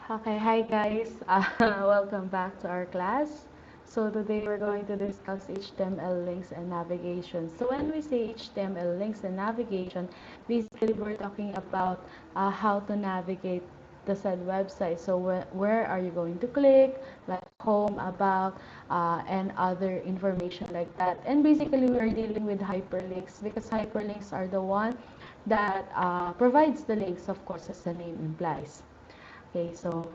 Okay, hi guys. Welcome back to our class. So today we're going to discuss HTML links and navigation. So when we say HTML links and navigation, basically we're talking about how to navigate the said website. So where are you going to click, like home, about, and other information like that. And basically we are dealing with hyperlinks because hyperlinks are the one that provides the links, of course, as the name implies. Okay, so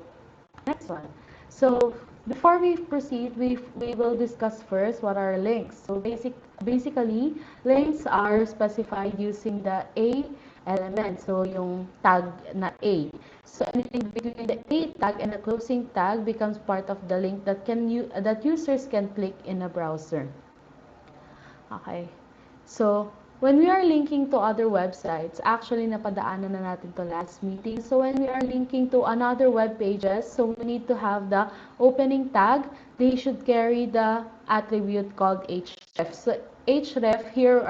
next one. So before we proceed, we will discuss first what are links. So basically, links are specified using the A element. So yung tag na A. So anything between the A tag and the closing tag becomes part of the link that users can click in a browser. Okay. So, when we are linking to other websites, actually napadaanan na natin to last meeting. So, when we are linking to another web pages, so we need to have the opening tag. They should carry the attribute called href. So, href here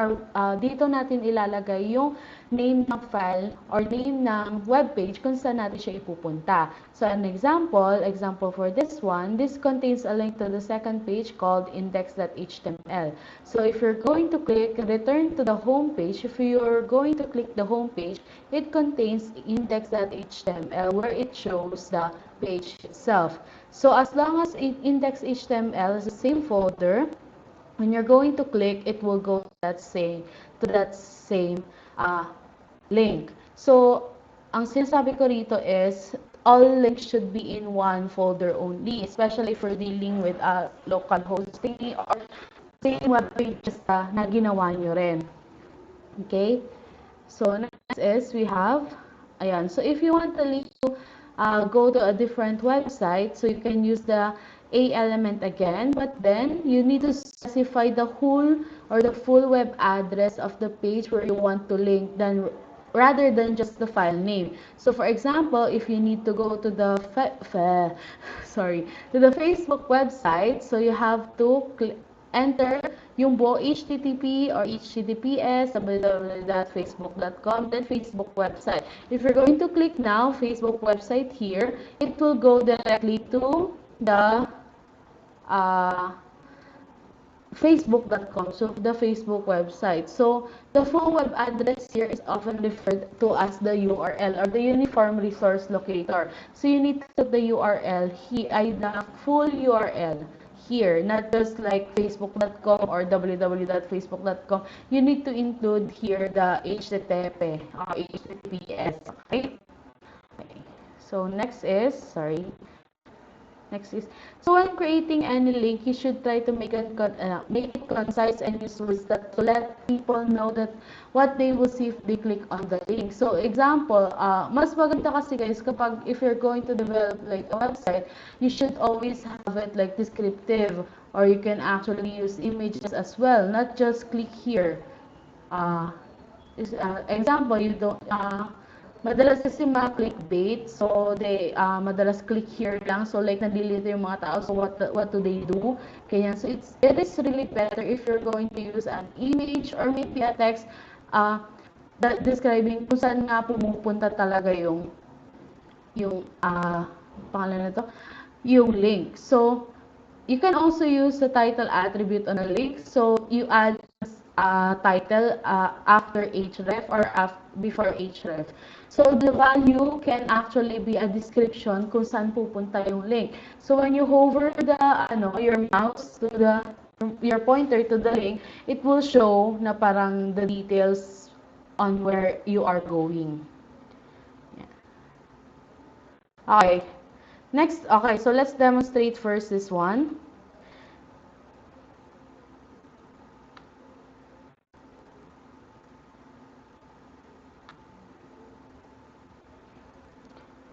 dito natin ilalagay yung name ng file or name ng web page kung saan natin siya ipupunta. So, an example for this one, this contains a link to the second page called index.html. So if you're going to click return to the home page, if you're going to click the home page, it contains index.html where it shows the page itself. So as long as index.html is the same folder, when you're going to click, it will go to that same link. So ang sinasabi ko rito is all links should be in one folder only, especially if we're dealing with a local hosting or same web pages na ginawa nyo rin. Okay? So, next is we have, ayan. So, if you want to link to go to a different website, so you can use the A element again, but then you need to specify the whole or the full web address of the page where you want to link rather than just the file name. So, for example, if you need to go to the to the Facebook website, so you have to enter yung buong HTTP or HTTPS, www.facebook.com, then Facebook website. If you're going to click now, Facebook website here, it will go directly to the facebook.com, so the Facebook website. So the full web address here is often referred to as the URL or the Uniform Resource Locator. So you need to put the URL here, the full URL here, not just like facebook.com or www.facebook.com. You need to include here the HTTP or HTTPS. Okay? Okay. So next is, so when creating any link, you should try to make it concise and use words to let people know that what they will see if they click on the link. So example, mas maganda kasi guys kapag if you're going to develop like a website, you should always have it like descriptive, or you can actually use images as well, not just click here. Example, you don't madalas kasi mga clickbait, so they madalas click here lang, so like nalilito yung mga tao, so what do they do? Kaya so it is really better if you're going to use an image or maybe a text that describing kung saan nga pumupunta talaga yung pangalan na to, yung link. So you can also use the title attribute on a link, so you add title after href or before href. So the value can actually be a description kung saan pupunta yung link. So when you hover your mouse to your pointer to the link, it will show na parang the details on where you are going. Yeah. Okay. Next, okay, so let's demonstrate first this one.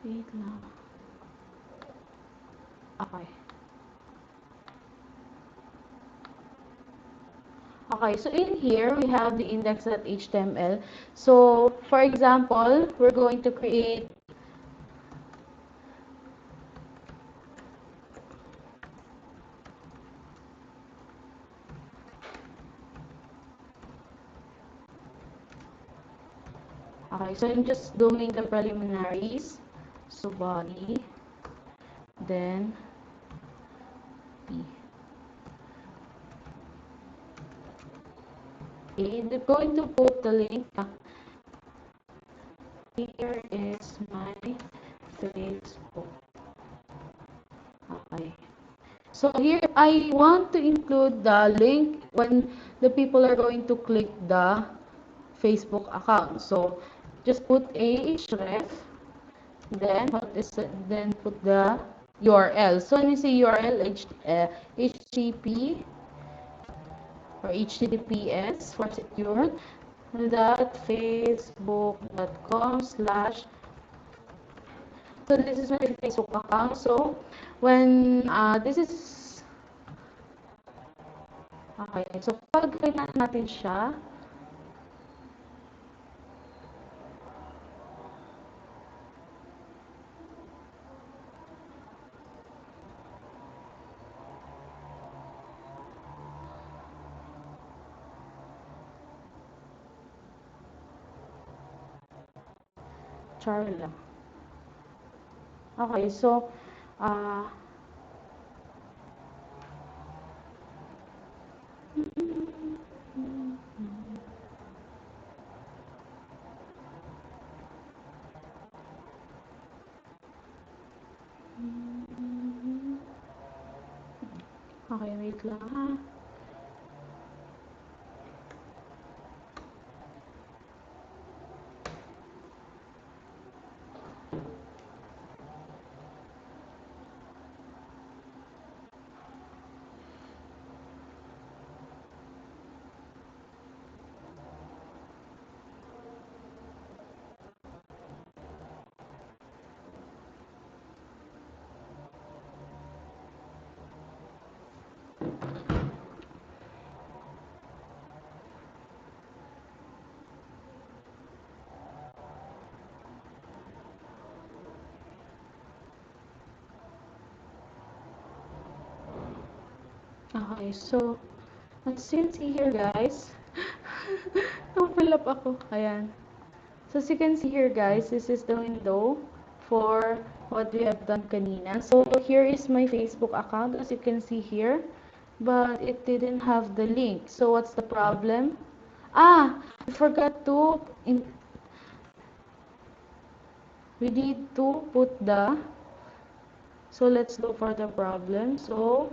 Wait lang. Okay. Okay, so in here, we have the index.html. So, for example, we're going to create okay, so I'm just doing the preliminaries. So, body. then P. Okay, I'm going to put the link. Here is my Facebook. Okay. So here I want to include the link when the people are going to click the Facebook account. So just put ahref, then then put the URL. So when you say URL, HTTP or HTTPS for secure facebook.com/. So this is my Facebook account. So when this is okay. So pag click natin siya, char lang. Okay, so uh, okay, wait lang ha. Okay, so as you can see here guys, na-fill up ako. Ayan. So as you can see here guys, this is the window for what we have done kanina. So here is my Facebook account as you can see here, but it didn't have the link. So what's the problem? I forgot to we need to put the, so let's look for the problem. So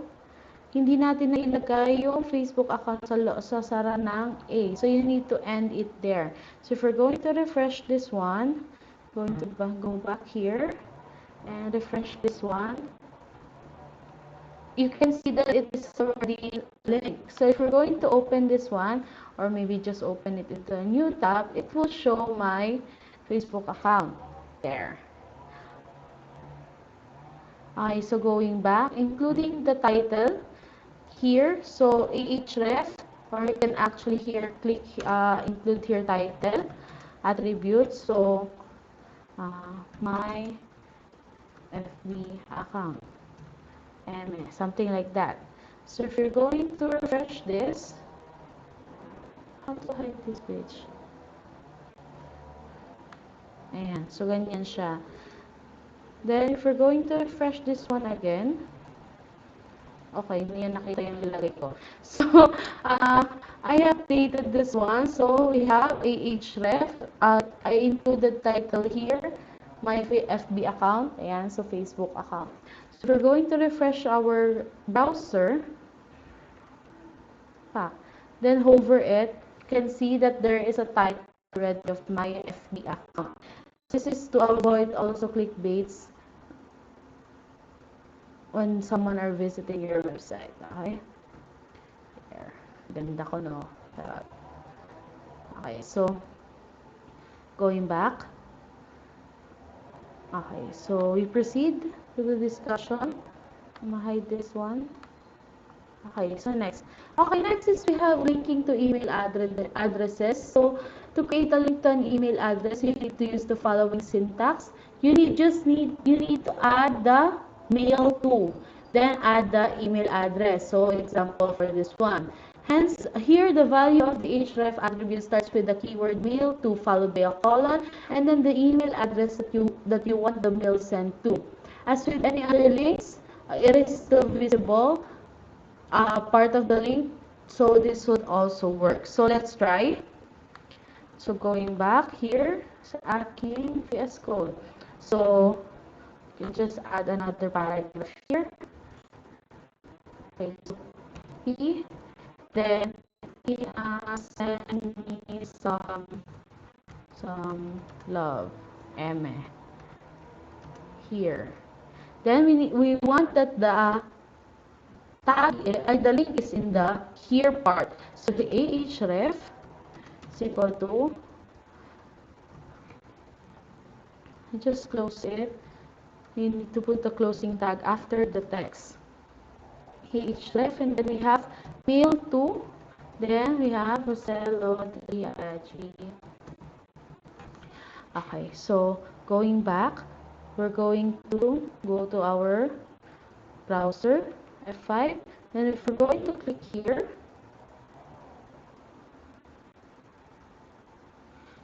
hindi natin nailagay yung Facebook account sa sara ng A. So you need to end it there. So if we're going to refresh this one, going to go back here and refresh this one, you can see that it is already linked. So if we're going to open this one, or maybe just open it into a new tab, it will show my Facebook account there. Okay, so going back, including the title here, so ahref, or you can actually here click include here title, attributes, so my FB account, MS, something like that. So if you're going to refresh this, how to hide this page? Ayan, so ganyan siya. Then if we're going to refresh this one again, okay, hindi yan nakita yung nilagay ko. So, I updated this one. So, we have ahref. I included title here, my FB account, ayan, so Facebook account. So, we're going to refresh our browser. Then, hover it. You can see that there is a title already of my FB account. This is to avoid also clickbaits when someone are visiting your website. Okay? There. Ganda ko, no? Okay, so, going back. Okay, so we proceed to the discussion. I'm gonna hide this one. Okay, so next. Okay, next is we have linking to email addresses. So, to create a link to an email address, you need to use the following syntax. You need to add the mail to, then add the email address. So, example for this one. Hence, here the value of the href attribute starts with the keyword mail to followed by a colon, and then the email address that you want the mail sent to. As with any other links, it is still visible, part of the link, so this would also work. So let's try. So going back here sa aking VS Code. So you just add another paragraph here. Okay, so P, then he send me some love, Eme, here. Then we want that the tag, the link is in the here part. So the ahref is equal to, just close it. You need to put the closing tag after the text. Ahref, and then we have mail to, then we have Rosello. Okay, so going back, we're going to go to our browser, F5. Then if we're going to click here,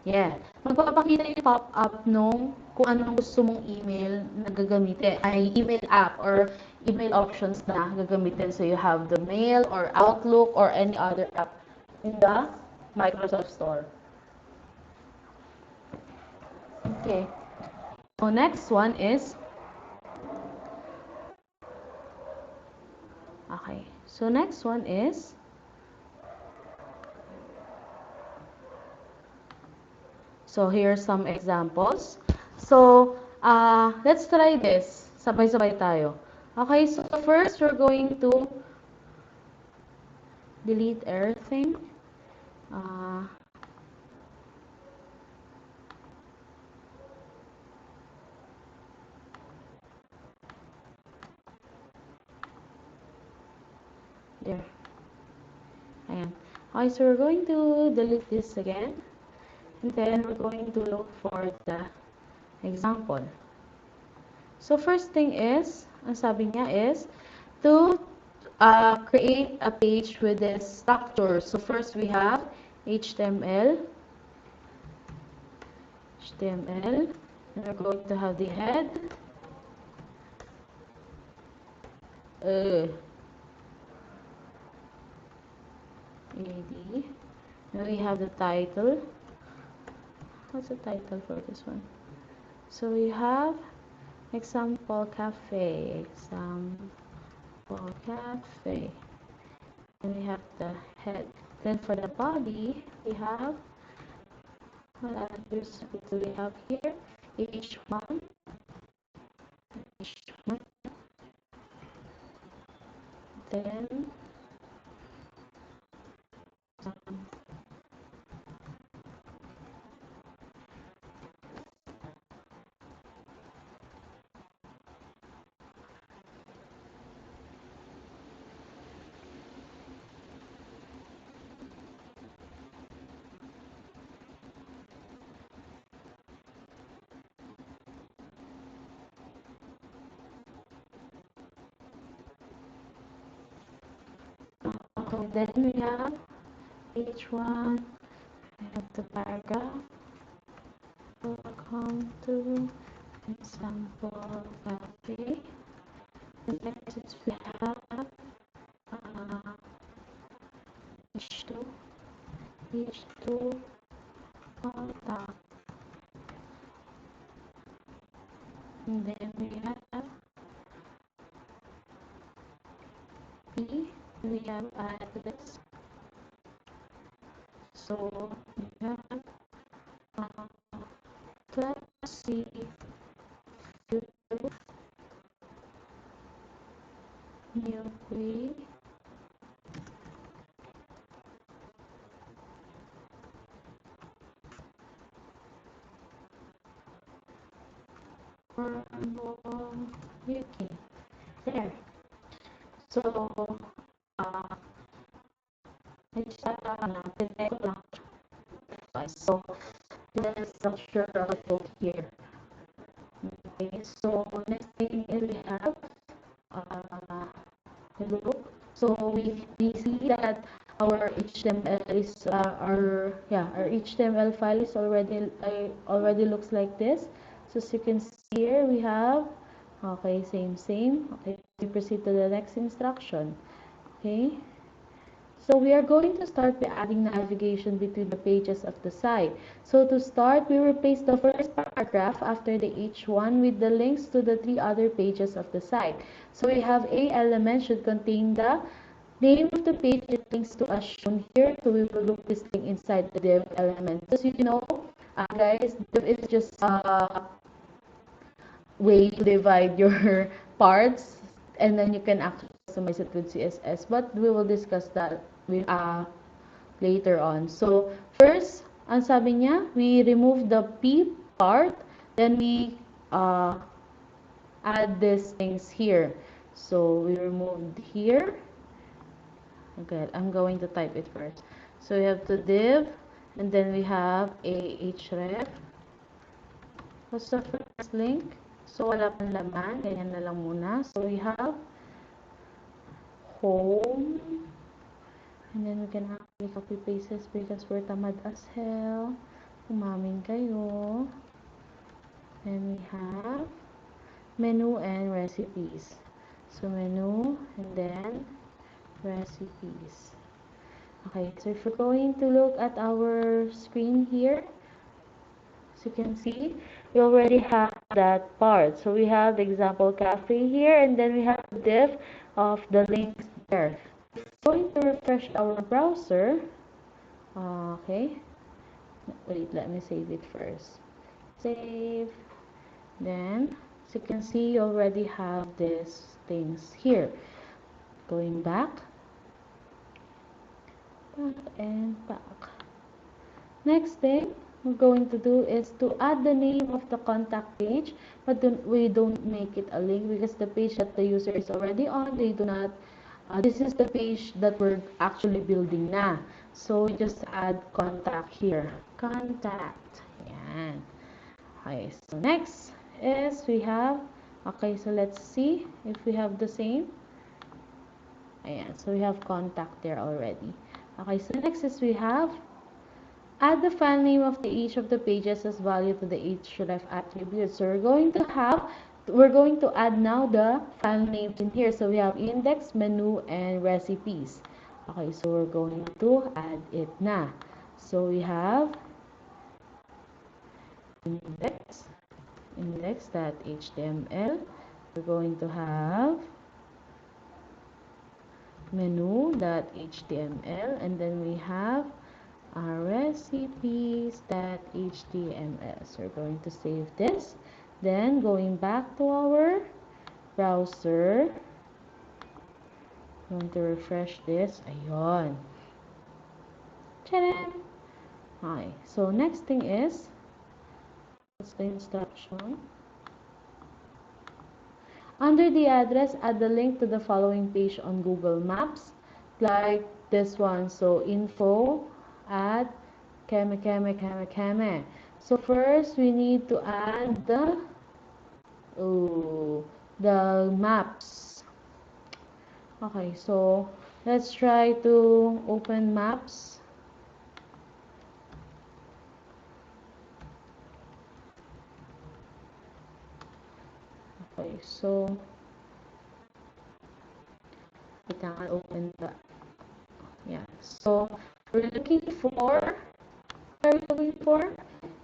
yeah, magpapakita yung pop-up nung kung anong gusto mong email na gagamitin, ay email app or email options na gagamitin. So you have the Mail or Outlook or any other app in the Microsoft Store. Okay. So next one is, okay. So next one is, so here's some examples. So let's try this. Sabay-sabay tayo. Okay, so first we're going to delete everything. There. Ayan. Okay, so we're going to delete this again. And then we're going to look for the example. So first thing is, ang sabi niya is, to create a page with this structure. So first we have HTML, and we're going to have the head, AD, and we have the title. What's the title for this one? So we have example cafe, and we have the head. Then for the body, we have, what others do we have here? H1, then then we have H1, we have the paragraph. Welcome to example cafe. The next is we have H2 contact. And then we have P, we have address. So we have class C, new query, UK. There. So, tinay ko lang. So, there's a structure of the code here. Okay, so next thing is we have hello. So we see that our HTML is our HTML file is already looks like this. So as you can see here, we have Okay, same. Okay, we proceed to the next instruction. Okay, so we are going to start by adding navigation between the pages of the site. So to start, we replace the first paragraph after the H1 with the links to the three other pages of the site. So we have A element should contain the name of the page it links to as shown here. So we will look this link inside the div element. As you know, guys, div is just way to divide your parts, and then you can actually customize it with CSS, but we will discuss that with, later on. So first, ang sabi niya, we remove the P part, then we add these things here. So we removed here. Okay, I'm going to type it first. So we have to div, and then we have a href. What's the first link? So, wala pang laman. Ganyan na lang muna. So, we have home. And then, we can actually copy paste this because we're tamad as hell. Umamin kayo. Then, we have menu and recipes. So, menu and then recipes. Okay, so if we're going to look at our screen here, as you can see, we already have that part. So we have the example cafe here, and then we have the div of the links there. Going to refresh our browser. Okay. Wait, let me save it first. Save. Then, as you can see, you already have these things here. Going back and back. Next thing we're going to do is to add the name of the contact page, but we don't make it a link because the page that the user is already on, they do not, this is the page that we're actually building na. So we just add contact here. Contact. Yan. Okay, so next is we have, okay, so let's see if we have the same. Ayan, so we have contact there already. Okay, so next is we have add the file name of each of the pages as value to the href attribute. So we're going to add now the file names in here. So we have index, menu, and recipes. Okay, so we're going to add it na. So we have index.html. We're going to have menu.html, and then we have our recipes.html. So we're going to save this. Then going back to our browser, going to refresh this. Ayun. Tcharam! Okay. So next thing is, what's the instruction? Under the address, add the link to the following page on Google Maps, like this one. So info at keme. So first we need to add the maps. Okay, so let's try to open maps. Okay, so I'll open that. Yeah, so we're looking for,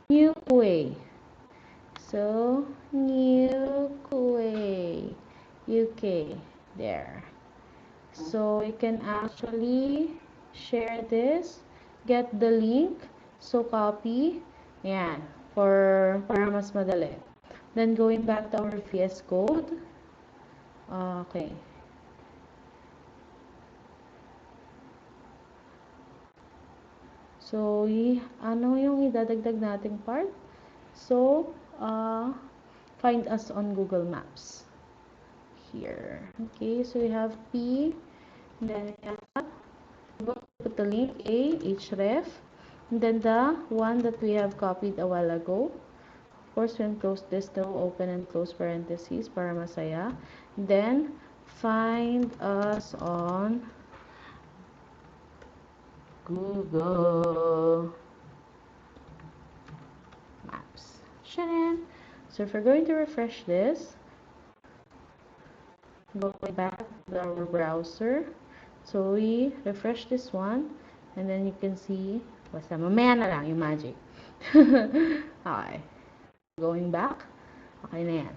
new way. So new way, UK, there. So we can actually share this, get the link, so copy, yan, para mas madali. Then going back to our VS Code, okay. So, ano yung idadagdag nating part? So, find us on Google Maps. Here. Okay, so we have P, then we have, put the link A, href, and then the one that we have copied a while ago. Of course, when close this, to open and close parentheses para masaya. Then, find us on Google Maps. Shanan. So if we're going to refresh this, Going back to our browser. So we refresh this one, and then you can see, basta mamaya na lang yung magic. Okay. Going back. Okay na yan.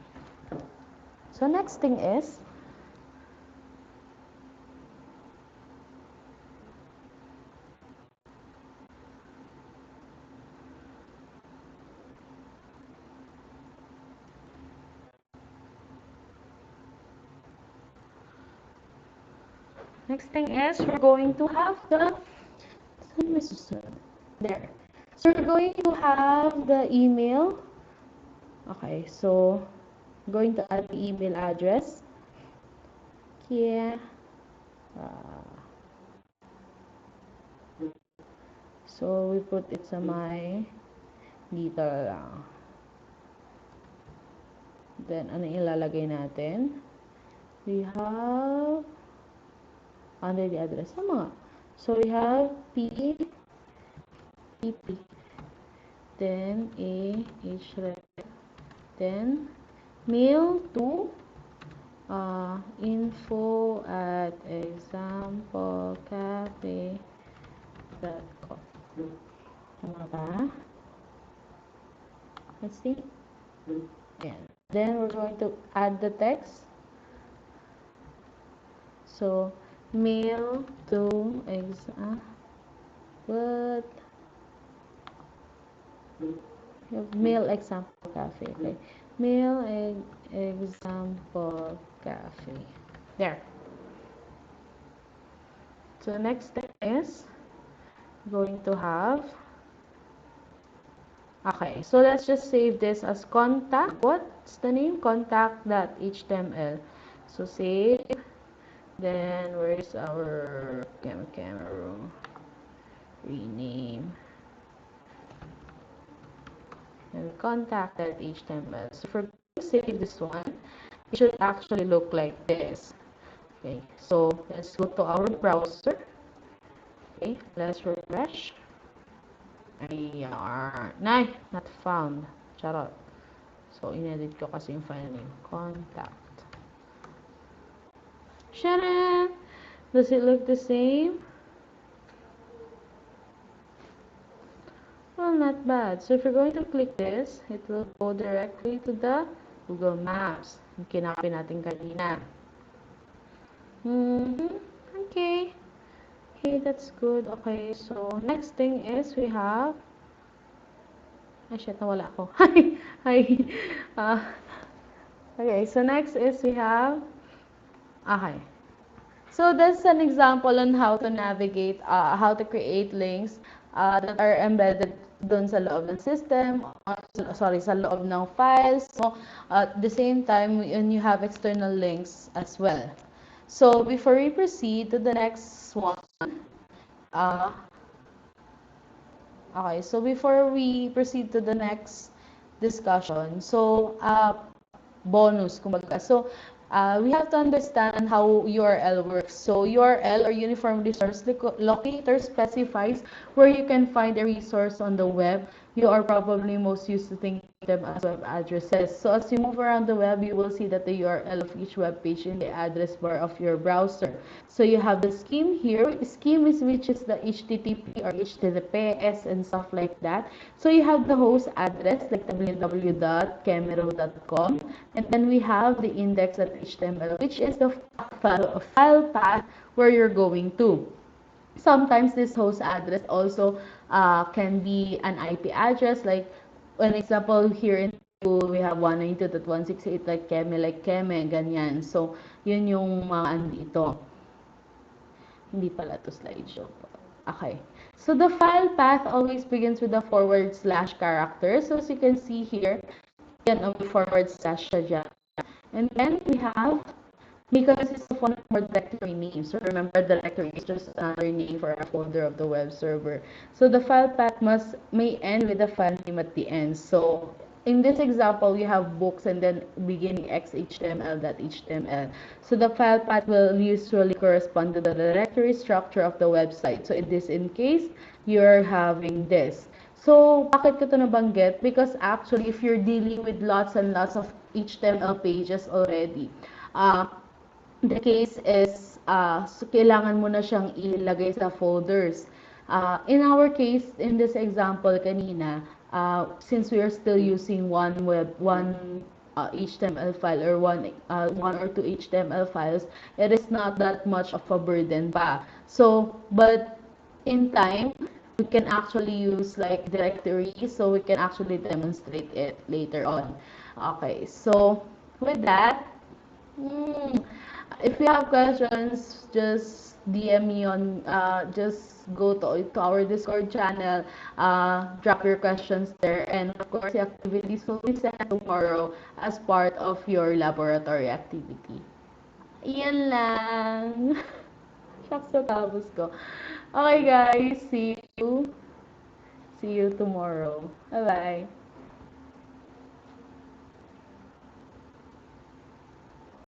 So next thing is, we're going to have the, there. So we're going to have the email. Okay, so I'm going to add the email address. Yeah. So we put it sa may dito lang. Then ano ilalagay natin? We have under the address mga. So we have PP, then then mail to info@examplecafe.com. Tama ba? Let's see. Yeah. Then we're going to add the text. So mail to mail example cafe. Okay. Mail example cafe. There. So the next step is going to have. Okay, so let's just save this as contact. What's the name? Contact.html. So save. Then where's our camera room? Rename. And contact.html. So if we're going to save this one, it should actually look like this. Okay, so let's go to our browser. Okay, let's refresh. Ayan. Nay, not found. Charot. So, inedit ko kasi yung file name. Contact. Sharon! Does it look the same? Well, not bad. So, if you're going to click this, it will go directly to the Google Maps. Yung kinakopy natin kanina. Okay. Okay, that's good. Okay, so next thing is we have. Ay, shit, nawala ako. Hi. Okay, so next is we have. Okay. So that's an example on how to navigate, how to create links that are embedded dun sa loob ng system, sa loob ng files. So, at the same time, you have external links as well. So, before we proceed to the next one, okay, so before we proceed to the next discussion, so, bonus, kumbaga. So, we have to understand how URL works. So, URL or Uniform Resource Locator specifies where you can find a resource on the web. You are probably most used to thinking of them as web addresses. So, as you move around the web, you will see that the URL of each web page in the address bar of your browser. So, you have the scheme here. Scheme is which is the HTTP or HTTPS and stuff like that. So, you have the host address like www.kemero.com, and then we have the index.html, which is the file path where you're going to. Sometimes this host address also can be an IP address. Like, an example here in school, we have 192.168 like Keme, ganyan. So, yun yung mga andito. Hindi pala to slideshow. Okay. So, the file path always begins with a / character. So, as you can see here, yan ang / siya dyan. And then, we have, because it's one of our directory names. So remember, directory is just another name for a folder of the web server. So the file path may end with the file name at the end. So in this example, we have books and then beginning xhtml.html. So the file path will usually correspond to the directory structure of the website. So in this case, you're having this. So, bakit ko ito nabanggit? Because actually, if you're dealing with lots and lots of HTML pages already, the case is, so kailangan mo na siyang ilagay sa folders. In our case, in this example kanina, since we are still using one HTML file, or one or two HTML files, it is not that much of a burden pa. So, but in time, we can actually use like directories, so we can actually demonstrate it later on. Okay, so with that, Hmm. If you have questions, just DM me on, just go to our Discord channel, drop your questions there, and of course, the activities will be sent tomorrow as part of your laboratory activity. Iyan lang. Shucks, natapos ko. Okay guys, see you tomorrow. Bye-bye.